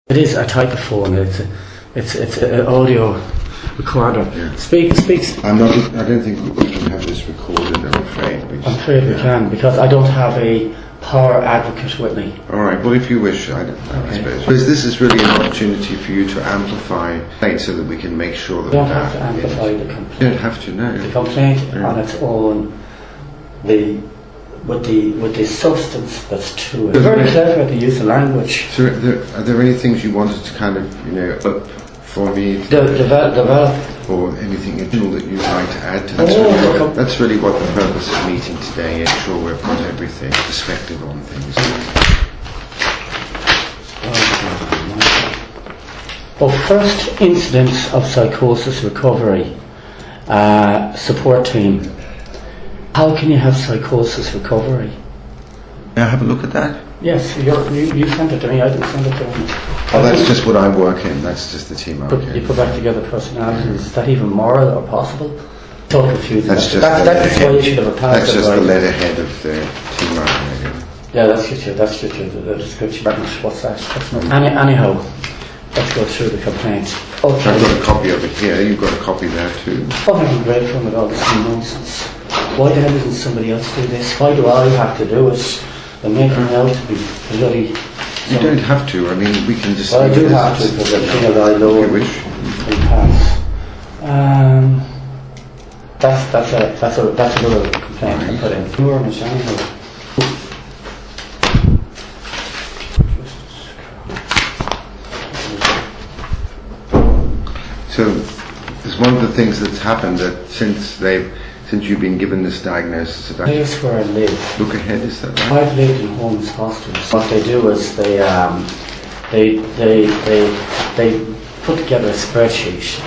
It is a type of phone. It's an audio recorder. Yeah. Speaks. I don't think we can have this recorded. I'm afraid. I'm afraid we can, because I don't have a power advocate with me. All right. Well, if you wish, I suppose. Because this is really an opportunity for you to amplify things so that we can make sure that you don't have to amplify the complaint. You don't have to, no. The complaint on its own, with the substance that's to it. They're very clever at the use of language. So are there any things you wanted to kind of, up for me? Develop. Or anything additional that you'd like to add to that? That's really what the purpose of meeting today is. Sure, we've got everything, perspective on things. Well, first incidence of psychosis recovery, support team. How can you have psychosis recovery? May I have a look at that? Yes, you sent it to me, I didn't send it to him. Oh, that's just what I work in, that's just the team I work in. You put back together personalities, is that even moral or possible? It's all confusing. That's why you should have a pass. That's just the letterhead of the team I'm in. Yeah, that's just the description. What's that? Anyhow, let's go through the complaint. Okay. I've got a copy of it here, you've got a copy there too. What have you read from it all this nonsense? Why the hell doesn't somebody else do this? Why do I have to do it? They're making me out to be bloody... You don't have to, I mean, we can just... Well, I do have to, because the thing that I know... If you wish. That's another complaint I put in. So, it's one of the things that's happened that since you've been given this diagnosis about... Place where I live. Look ahead, is that right? I've lived in homeless hostels. What they do is they put together a spreadsheet,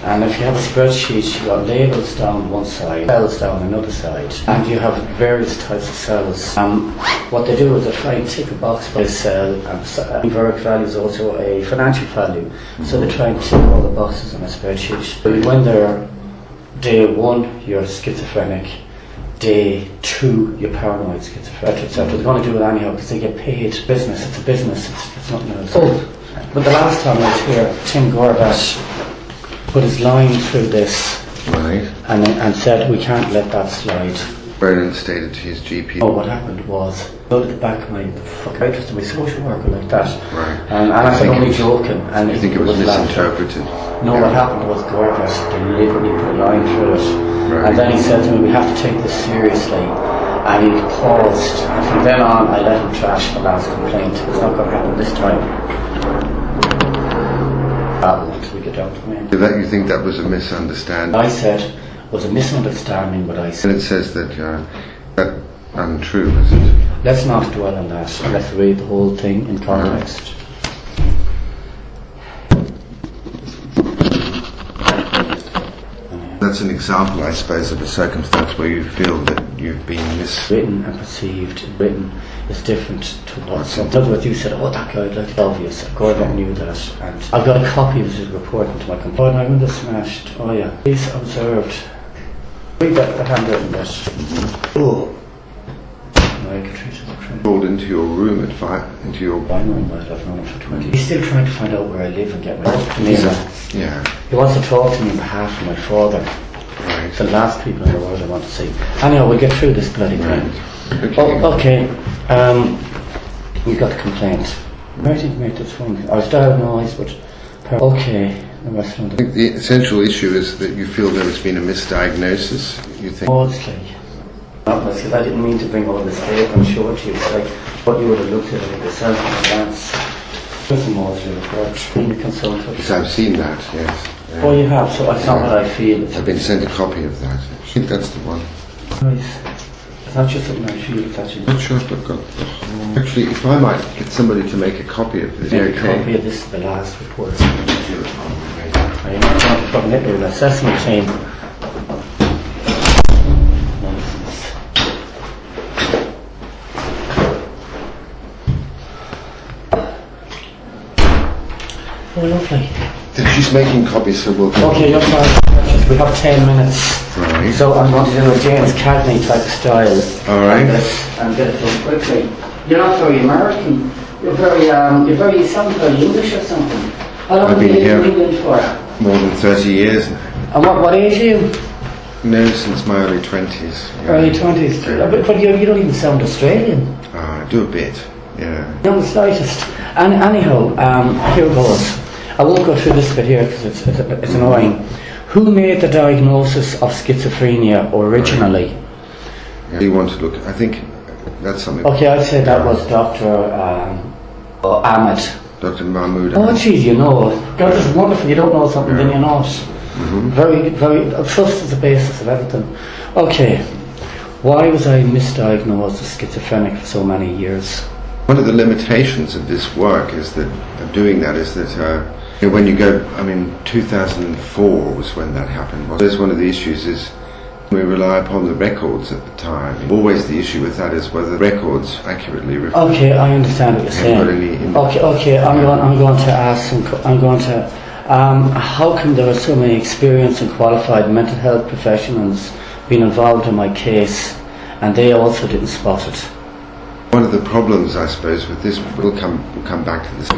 and if you have a spreadsheet, you've got labels down one side, cells down another side, and you have various types of cells. What they do is they try and tick a box for a cell, and numeric value is also a financial value, so they try and tick all the boxes on a spreadsheet. When they're day 1, you're schizophrenic. Day 2, you're paranoid, schizophrenic, etc. They're going to do it anyhow because they get paid. Business, it's a business, it's nothing else. Oh, but the last time I was here, Tim Gorbash put his line through this, right, and said we can't let that slide. Ronan stated to his GP. Oh, what happened was, go to the back of my psychiatrist and my social worker like that. Right. And I said only joking. And you think it was misinterpreted? No, what happened was Gorbash deliberately put a line through it. Right. And then he said to me, we have to take this seriously. And he paused. And from then on, I let him trash the last complaint. It's not going to happen this time. Until we get down to me. You think that was a misunderstanding? I said was a misunderstanding what I said. And it says that untrue, is it? Let's not dwell on that. Let's read the whole thing in context. That's an example, I suppose, of a circumstance where you feel that you've been written and perceived. Written is different to what's in other words, you said, oh, that guy, like, obvious. Gordon knew that. And I've got a copy of his report into my computer. I went smashed. Oh, yeah. Please observed. Read that, the handwritten bit. Oh. Called into your room at 5, into your... I know him well, I've known him for 20. He's still trying to find out where I live and get my... Yeah. He wants to talk to me on behalf of my father. Right. The last people in the world I want to see. Anyhow, we'll get through this bloody thing. Okay. Okay. You got the complaint. Where did you make this phone? I was diagnosed with... Okay. I think the essential issue is that you feel there has been a misdiagnosis. You think... Mostly. I didn't mean to bring all this tape and show it to you. It's like what you would have looked at it yourself in advance. There's a Maudsley report. In the consultant. Yes, I've seen that, yes. Oh, you have, so it's not what I feel. I've been sent a copy of that. I think that's the one. Nice. It's not just something I feel, it's actually... I'm not sure if I've got that. Actually, if I might get somebody to make a copy of this. Make a copy of this, the last report. I am not going to submit an assessment team. Oh, lovely. She's making copies, so we'll... Okay, you're fine. We have 10 minutes. Right. So I'm going to do a James Cagney type of style. All right. And get it done quickly. You're not very American. you sound very English or something. How long I've have you been been here in England for? more than 30 years now. And what age are you? No, since my early 20s. Yeah. Early 20s. But you don't even sound Australian. I do a bit, yeah. Not the slightest. And anyhow, here goes. I won't go through this bit here because it's annoying. Who made the diagnosis of schizophrenia originally? Yeah. You want to look, I think that's something. Okay, I'd say that was Dr. Ahmed. Dr. Mahmoud. Oh, geez, you know. God, this is wonderful. You don't know something, then you know it. Very, very. Trust is the basis of everything. Okay. Why was I misdiagnosed as schizophrenic for so many years? One of the limitations of this work is that, of doing that, is that when you go, 2004 was when that happened. Well, there's one of the issues is we rely upon the records at the time. Always the issue with that is whether the records accurately reflect. Okay, I understand what you're saying. Okay, I'm going to ask how come there are so many experienced and qualified mental health professionals being involved in my case and they also didn't spot it? One of the problems, I suppose, with this, we'll come back to this.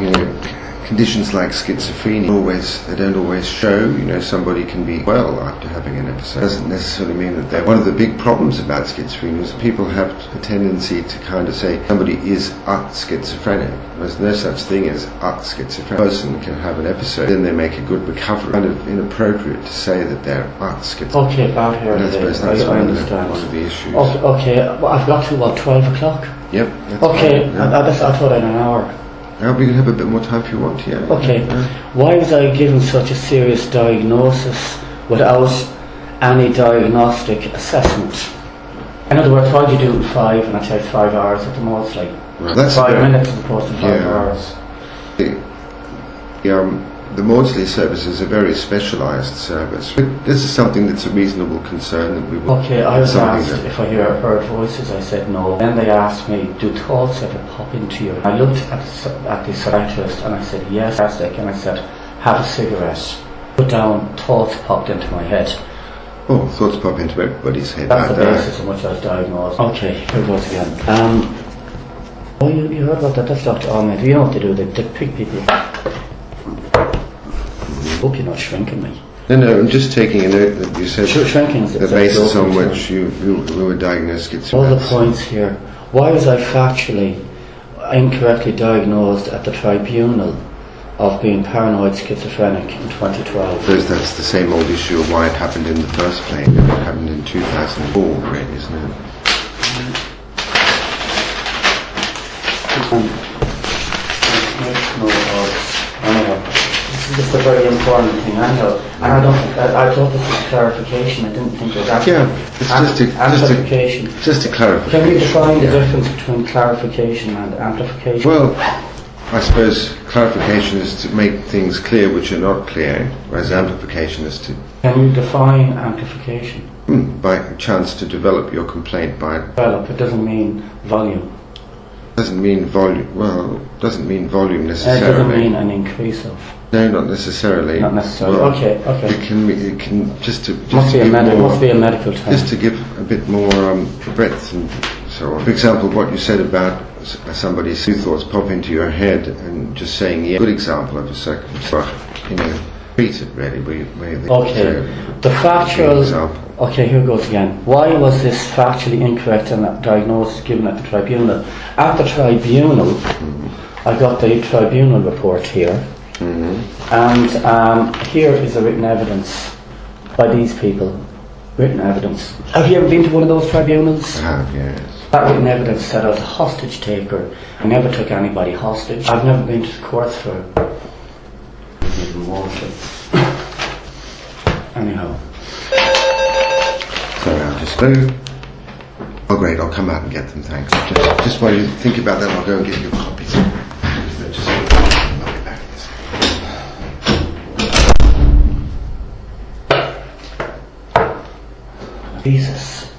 Conditions like schizophrenia they don't always show. Somebody can be well after having an episode. Doesn't necessarily mean that they're. One of the big problems about schizophrenia is people have a tendency to kind of say somebody is schizophrenic. There's no such thing as schizophrenic. A person can have an episode, then they make a good recovery. Kind of inappropriate to say that they're schizophrenic. Okay, about here. And I suppose that's one of the issues. Okay, well, I've got to 12 o'clock. Yep. Okay, I thought I had an hour. We can have a bit more time if you want, yeah. Okay. Why was I given such a serious diagnosis without any diagnostic assessment? In other words, why do you do it in 5 and it takes 5 hours at the most, like that's 5 minutes as opposed to 5 hours? The Maudsley service is a very specialised service. This is something that's a reasonable concern that we will. Okay, I was asked if I heard voices. I said no. Then they asked me, do thoughts ever pop into you? I looked at the psychiatrist and I said yes, fantastic. And I said, have a cigarette. Put down, thoughts popped into my head. Oh, thoughts pop into everybody's head. That's the basis on which I was diagnosed. Okay, here goes again. You heard about that? That's Dr. Ahmed. You know what they do? They pick people. Hope you're not shrinking me. No, I'm just taking a note that you said shrinking is the basis on which you were diagnosed schizophrenic. All the points here. Why was I factually incorrectly diagnosed at the tribunal of being paranoid schizophrenic in 2012? Because that's the same old issue of why it happened in the first place. It happened in 2004 already, isn't it? This is a very important thing, I know. And I thought this was clarification. I didn't think it was actually amplification. Just a clarification. Can you define the difference between clarification and amplification? Well, I suppose clarification is to make things clear which are not clear, whereas amplification is to... Can you define amplification? By a chance to develop your complaint by... Develop, it doesn't mean volume. Doesn't mean volume. Well, doesn't mean volume necessarily. It doesn't mean an increase of. No, not necessarily. Not necessarily. Well, okay. It can just to must be a medical term. Just to give a bit more breadth and so on. For example, what you said about somebody's thoughts pop into your head and just saying yeah. Good example of a circumstance. Treated really. The factual. Okay, here goes again. Why was this factually incorrect in that diagnosis given at the tribunal? At the tribunal, I got the tribunal report here, and here is the written evidence by these people. Written evidence. Have you ever been to one of those tribunals? I have, yes. That written evidence said I was a hostage taker. I never took anybody hostage. I've never been to courts for anyhow. So I'll just go. Oh great, I'll come out and get them, thanks. Just while you think about that, I'll go and get your copies. Just I'll be back. Jesus.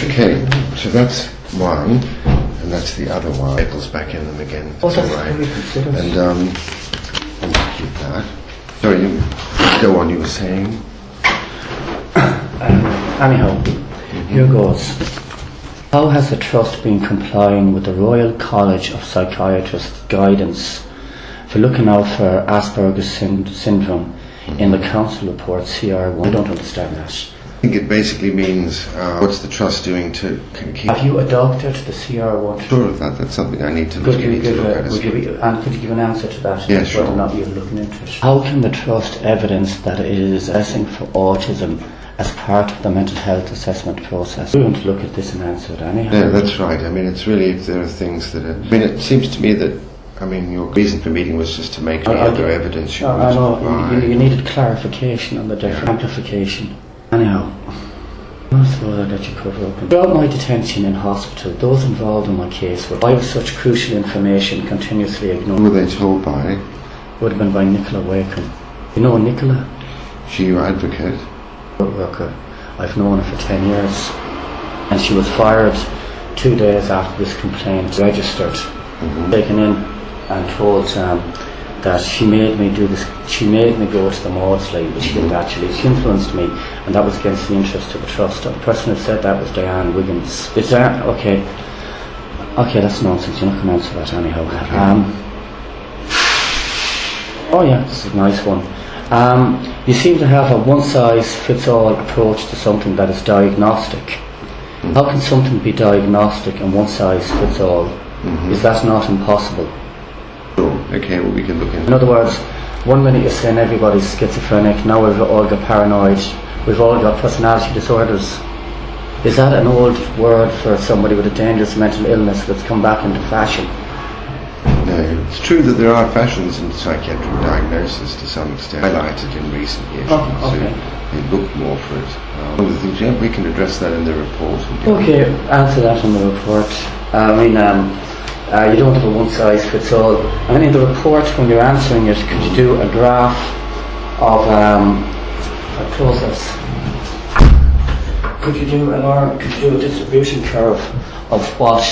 Okay, so that's one, and that's the other one. Apples back in them again. Oh, that's very considerate. And I'll keep that. Sorry, go on, you were saying? Anyhow, Here goes. How has the Trust been complying with the Royal College of Psychiatrists guidance for looking out for Asperger's syndrome in the Council Report CR1? I don't understand that. I think it basically means what's the Trust doing to keep... Have you adopted the CR1? Sure of that. That's something I need to look at. And could you give an answer to that? Yeah, sure. Whether or not you're looking into it. How can the Trust evidence that it is assessing for autism as part of the mental health assessment process? We want to look at this and answer it anyhow. Yeah, that's right. I mean, it's really if there are things that are... I mean, it seems to me that, I mean, your reason for meeting was just to make any other evidence you wanted to provide. You needed clarification on the different amplification. Anyhow, I suppose I'll let you cover up. Throughout my detention in hospital, those involved in my case were by such crucial information continuously ignored. Who were they told by? Would have been by Nicolawakeham. You know Nicola? She your advocate? Worker. I've known her for 10 years. And she was fired 2 days after this complaint registered, taken in and told that she made me do this, she made me go to the Maudsley, but she didn't actually, she influenced me, and that was against the interest of the Trust. The person who said that was Diane Wiggins. Is that, okay, that's nonsense, you're not going to answer that anyhow. Oh yeah, this is a nice one. You seem to have a one-size-fits-all approach to something that is diagnostic. How can something be diagnostic and one-size-fits-all? Is that not impossible? Okay, well we can look into it. In other words, 1 minute you're saying everybody's schizophrenic, now we've all got paranoid, we've all got personality disorders. Is that an old word for somebody with a dangerous mental illness that's come back into fashion? No, it's true that there are fashions in psychiatric diagnosis to some extent, highlighted in recent years. So they look more for it. One of the things, yeah, we can address that in the report. Okay, answer that in the report. You don't have a one-size-fits-all. I mean, in the report, when you're answering it, could you do a graph of a process? Could you do a distribution curve of what,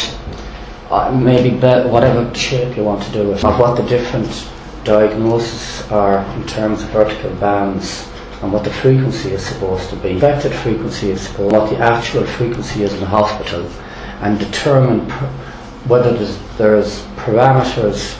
whatever shape you want to do it, of what the different diagnoses are in terms of vertical bands, and what the frequency is supposed to be. Expected frequency is supposed to be what the actual frequency is in the hospital, and determine whether there's parameters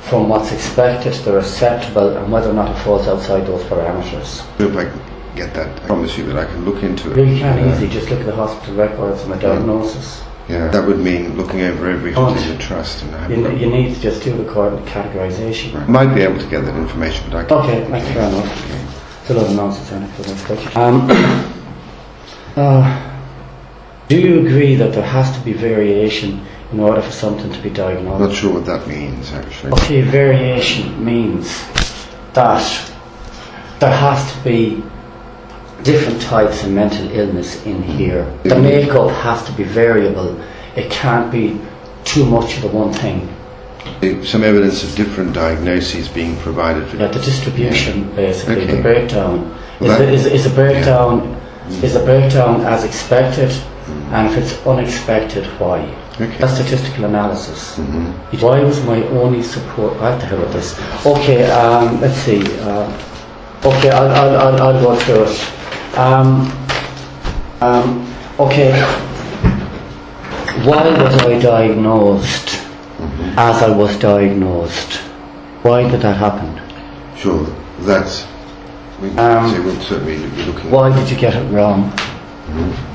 from what's expected, they're acceptable, and whether or not it falls outside those parameters. If I can get that, I promise you that I can look into it. You can easily just look at the hospital records and the diagnosis. Yeah, that would mean looking over everything in the Trust. And you need to just do the categorisation. Right. I might be able to get that information, but I can't. Okay, that's fair enough. Okay. It's a lot of nonsense, do you agree that there has to be variation in order for something to be diagnosed? I'm not sure what that means, actually. Okay, variation means that there has to be different types of mental illness in here. The makeup has to be variable. It can't be too much of the one thing. Some evidence of different diagnoses being provided for. Yeah, the distribution, basically, Okay. the breakdown. Well, is a breakdown is a breakdown as expected, and if it's unexpected, why? Okay. That's statistical analysis. Why was my only support? What the hell with this? Okay, let's see. Okay, I'll go through it. Okay. Why was I diagnosed as I was diagnosed? Why did that happen? Sure, that's. We'll certainly be looking. Why did you get it wrong?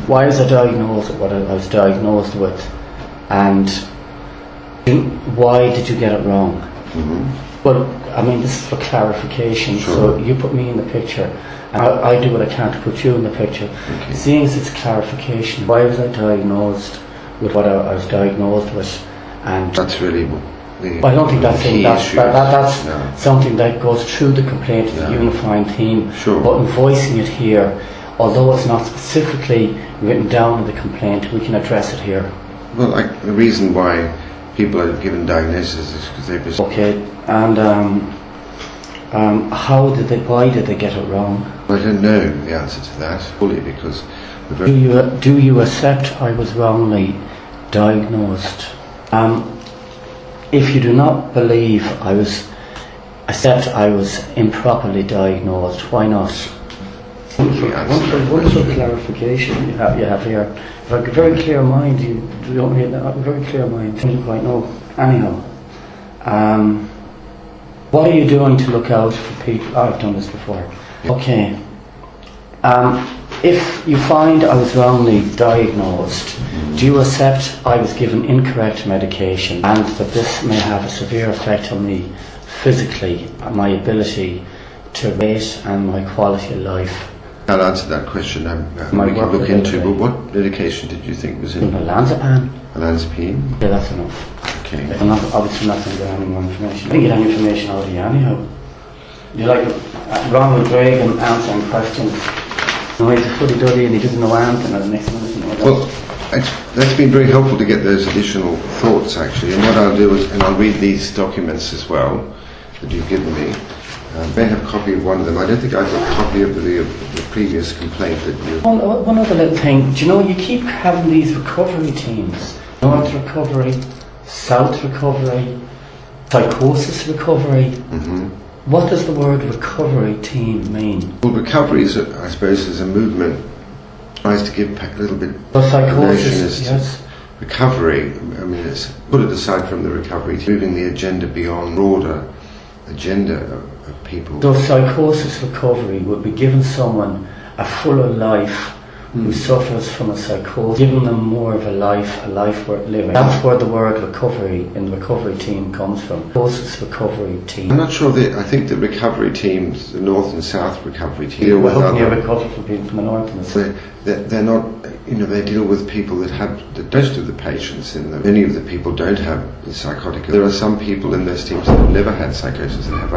Why was I diagnosed with what I was diagnosed with? And why did you get it wrong? Well, I mean, this is for clarification. Sure. So you put me in the picture, and I do what I can to put you in the picture. Okay. Seeing as it's clarification, why was I diagnosed with what I was diagnosed with? And that's really I don't think that's that's no. something that goes through the complaint as a unifying theme. Sure. But in voicing it here, although it's not specifically written down in the complaint, we can address it here. Well, the reason why people are given diagnoses is because they've been... Okay, and why did they get it wrong? I don't know the answer to that fully because... Do you accept I was wrongly diagnosed? If you do not believe accept I was improperly diagnosed, why not? Wonderful clarification you have here. If I have a very clear mind, you don't really have a very clear mind. You don't quite know. Anyhow, what are you doing to look out for people? I've done this before. Okay. If you find I was wrongly diagnosed, do you accept I was given incorrect medication and that this may have a severe effect on me physically, my ability to rate and my quality of life? I'll answer that question. We can look into. But what medication did you think was in? Olanzapine. Olanzapine? Yeah, that's enough. Okay. I'm obviously not going to get any more information. I didn't get any information out of you anyhow. You like Ronald Reagan answering questions. No, he's a fuddy-duddy and he doesn't know anything, and the next one doesn't know that. Well, that's been very helpful to get those additional thoughts, actually. And what I'll do is, and I'll read these documents as well that you've given me. May have a copy of one of them. I don't think I've got a copy of the previous complaint that you... One other little thing. Do you know, you keep having these recovery teams. North recovery, South recovery, psychosis recovery. Mm-hmm. What does the word recovery team mean? Well, recovery, I suppose, is a movement tries to give a little bit of psychosis, yes. Recovery, I mean, it's put it aside from the recovery, moving the agenda beyond broader agenda of people. So psychosis recovery would be giving someone a fuller life who suffers from a psychosis, giving them more of a life worth living. That's where the word recovery in the recovery team comes from. Psychosis recovery team. I'm not sure I think the recovery teams, the North and South recovery team, deal with helping you recover from people from the North and the South. They're not, they deal with people that have, most of the patients in them, many of the people don't have psychotic. There are some people in those teams that have never had psychosis and have.